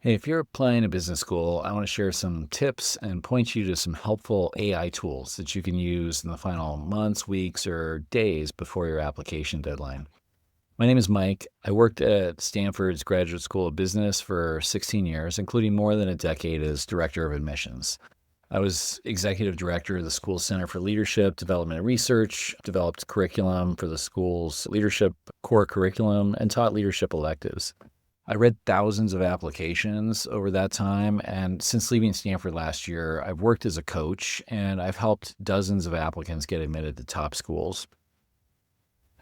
Hey, if you're applying to business school, I want to share some tips and point you to some helpful AI tools that you can use in the final months, weeks, or days before your application deadline. My name is Mike. I worked at Stanford's Graduate School of Business for 16 years, including more than a decade as director of admissions. I was executive director of the school's Center for Leadership, Development, and Research, developed curriculum for the school's leadership core curriculum, and taught leadership electives. I read thousands of applications over that time, and since leaving Stanford last year, I've worked as a coach and I've helped dozens of applicants get admitted to top schools.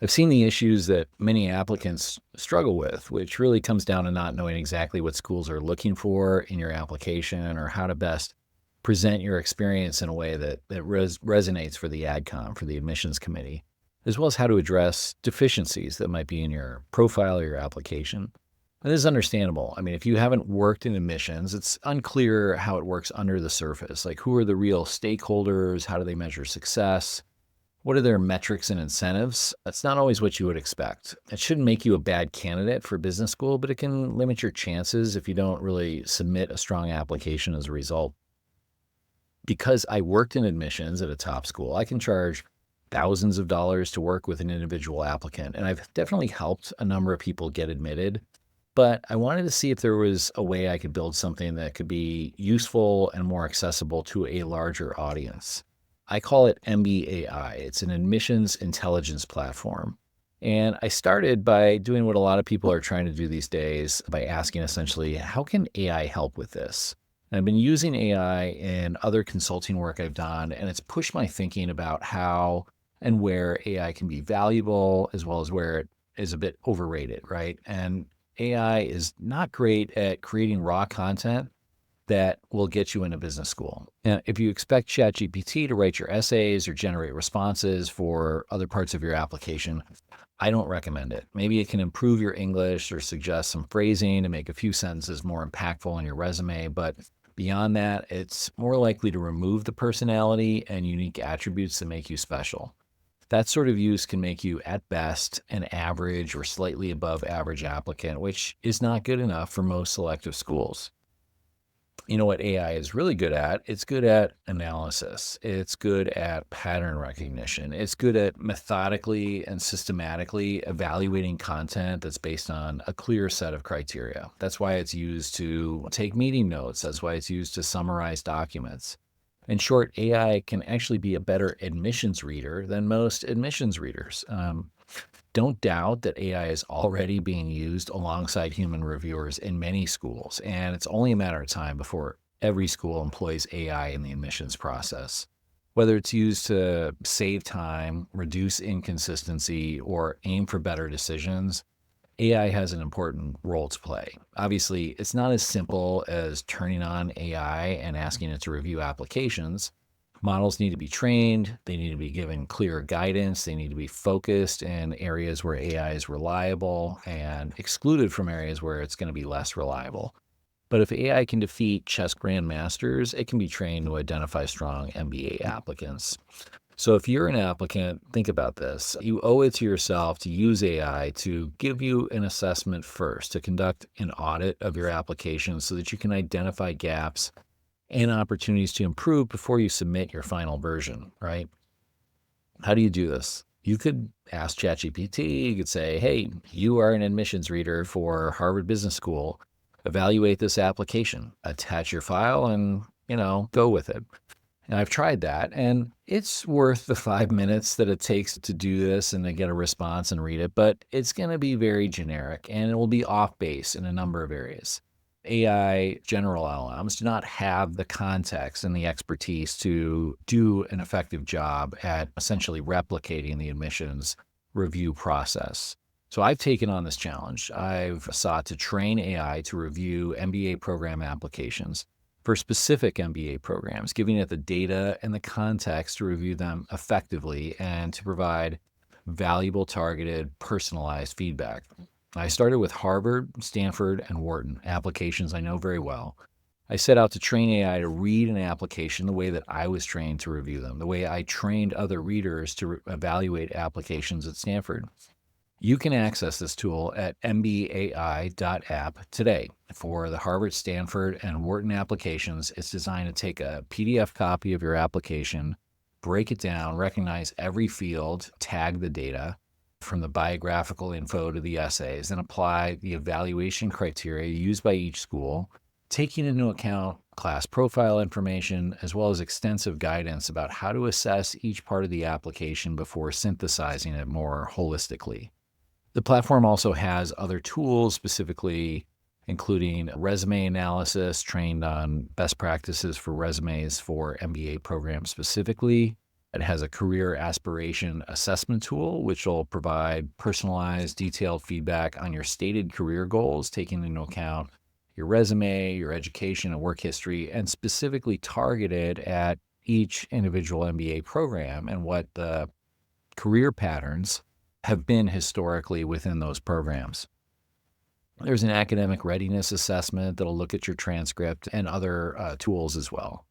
I've seen the issues that many applicants struggle with, which really comes down to not knowing exactly what schools are looking for in your application or how to best present your experience in a way that resonates for the AdCom, for the admissions committee, as well as how to address deficiencies that might be in your profile or your application. And this is understandable. I mean, if you haven't worked in admissions, it's unclear how it works under the surface. Like, who are the real stakeholders? How do they measure success? What are their metrics and incentives? That's not always what you would expect. It shouldn't make you a bad candidate for business school, but it can limit your chances if you don't really submit a strong application as a result. Because I worked in admissions at a top school, I can charge thousands of dollars to work with an individual applicant. And I've definitely helped a number of people get admitted. But I wanted to see if there was a way I could build something that could be useful and more accessible to a larger audience. I call it MBAI. It's an admissions intelligence platform. And I started by doing what a lot of people are trying to do these days by asking essentially, how can AI help with this? And I've been using AI in other consulting work I've done, and it's pushed my thinking about how and where AI can be valuable, as well as where it is a bit overrated, right? And AI is not great at creating raw content that will get you into business school. Now, if you expect ChatGPT to write your essays or generate responses for other parts of your application, I don't recommend it. Maybe it can improve your English or suggest some phrasing to make a few sentences more impactful in your resume, but beyond that, it's more likely to remove the personality and unique attributes that make you special. That sort of use can make you, at best, an average or slightly above average applicant, which is not good enough for most selective schools. You know what AI is really good at? It's good at analysis. It's good at pattern recognition. It's good at methodically and systematically evaluating content that's based on a clear set of criteria. That's why it's used to take meeting notes. That's why it's used to summarize documents. In short, AI can actually be a better admissions reader than most admissions readers. Don't doubt that AI is already being used alongside human reviewers in many schools, and it's only a matter of time before every school employs AI in the admissions process. Whether it's used to save time, reduce inconsistency, or aim for better decisions, AI has an important role to play. Obviously, it's not as simple as turning on AI and asking it to review applications. Models need to be trained, they need to be given clear guidance, they need to be focused in areas where AI is reliable and excluded from areas where it's going to be less reliable. But if AI can defeat chess grandmasters, it can be trained to identify strong MBA applicants. So if you're an applicant, think about this. You owe it to yourself to use AI to give you an assessment first, to conduct an audit of your application so that you can identify gaps and opportunities to improve before you submit your final version, right? How do you do this? You could ask ChatGPT, you could say, hey, you are an admissions reader for Harvard Business School. Evaluate this application, attach your file, and, go with it. And I've tried that, and it's worth the 5 minutes that it takes to do this and to get a response and read it, but it's going to be very generic, and it will be off base in a number of areas. AI general LLMs do not have the context and the expertise to do an effective job at essentially replicating the admissions review process. So I've taken on this challenge. I've sought to train AI to review MBA program applications for specific MBA programs, giving it the data and the context to review them effectively and to provide valuable, targeted, personalized feedback. I started with Harvard, Stanford, and Wharton, applications I know very well. I set out to train AI to read an application the way that I was trained to review them, the way I trained other readers to evaluate applications at Stanford. You can access this tool at MBAI.app today. For the Harvard, Stanford, and Wharton applications, it's designed to take a PDF copy of your application, break it down, recognize every field, tag the data from the biographical info to the essays, and apply the evaluation criteria used by each school, taking into account class profile information, as well as extensive guidance about how to assess each part of the application before synthesizing it more holistically. The platform also has other tools, specifically including resume analysis trained on best practices for resumes for MBA programs specifically. It has a career aspiration assessment tool, which will provide personalized, detailed feedback on your stated career goals, taking into account your resume, your education and work history, and specifically targeted at each individual MBA program and what the career patterns have been historically within those programs. There's an academic readiness assessment that'll look at your transcript and other tools as well.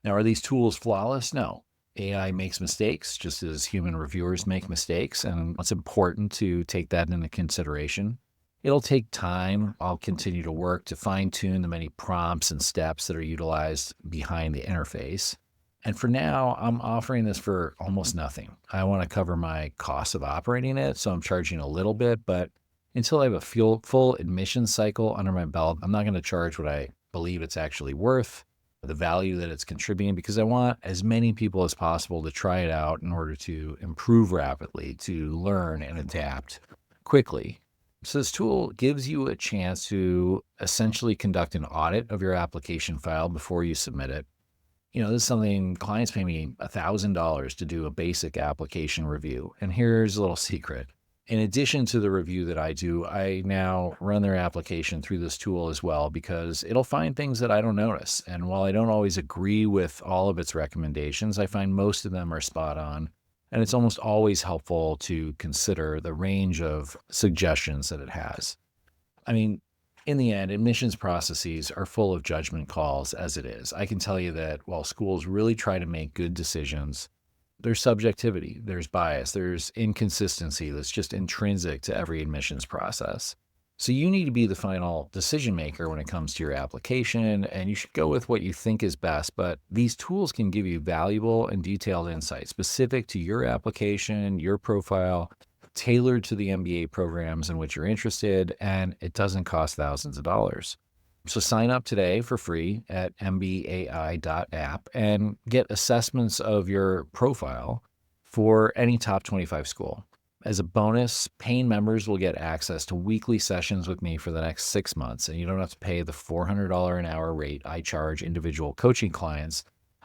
Now, are these tools flawless? No. AI makes mistakes, just as human reviewers make mistakes, and it's important to take that into consideration. It'll take time. I'll continue to work to fine-tune the many prompts and steps that are utilized behind the interface. And for now, I'm offering this for almost nothing. I want to cover my costs of operating it, so I'm charging a little bit, but until I have a full admission cycle under my belt, I'm not going to charge what I believe it's actually worth, the value that it's contributing, because I want as many people as possible to try it out in order to improve rapidly, to learn and adapt quickly. So this tool gives you a chance to essentially conduct an audit of your application file before you submit it. This is something clients pay me $1,000 to do a basic application review. And here's a little secret. In addition to the review that I do, I now run their application through this tool as well, because it'll find things that I don't notice. And while I don't always agree with all of its recommendations, I find most of them are spot on. And it's almost always helpful to consider the range of suggestions that it has. I mean, in the end, admissions processes are full of judgment calls as it is. I can tell you that while schools really try to make good decisions, there's subjectivity, there's bias, there's inconsistency that's just intrinsic to every admissions process. So you need to be the final decision maker when it comes to your application, and you should go with what you think is best. But these tools can give you valuable and detailed insights specific to your application, your profile, tailored to the MBA programs in which you're interested, and it doesn't cost thousands of dollars. So sign up today for free at MBAI.app and get assessments of your profile for any top 25 school. As a bonus, paying members will get access to weekly sessions with me for the next 6 months, and you don't have to pay the $400 an hour rate I charge individual coaching clients.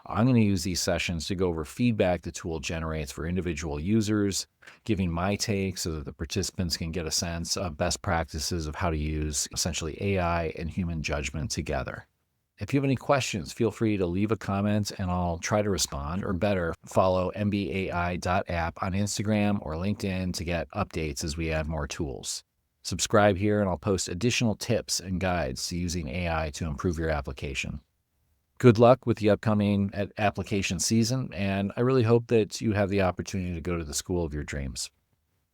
I'm going to use these sessions to go over feedback the tool generates for individual users, giving my take so that the participants can get a sense of best practices of how to use essentially AI and human judgment together. If you have any questions, feel free to leave a comment and I'll try to respond, or better, follow MBAI.app on Instagram or LinkedIn to get updates as we add more tools. Subscribe here and I'll post additional tips and guides to using AI to improve your application. Good luck with the upcoming application season, and I really hope that you have the opportunity to go to the school of your dreams.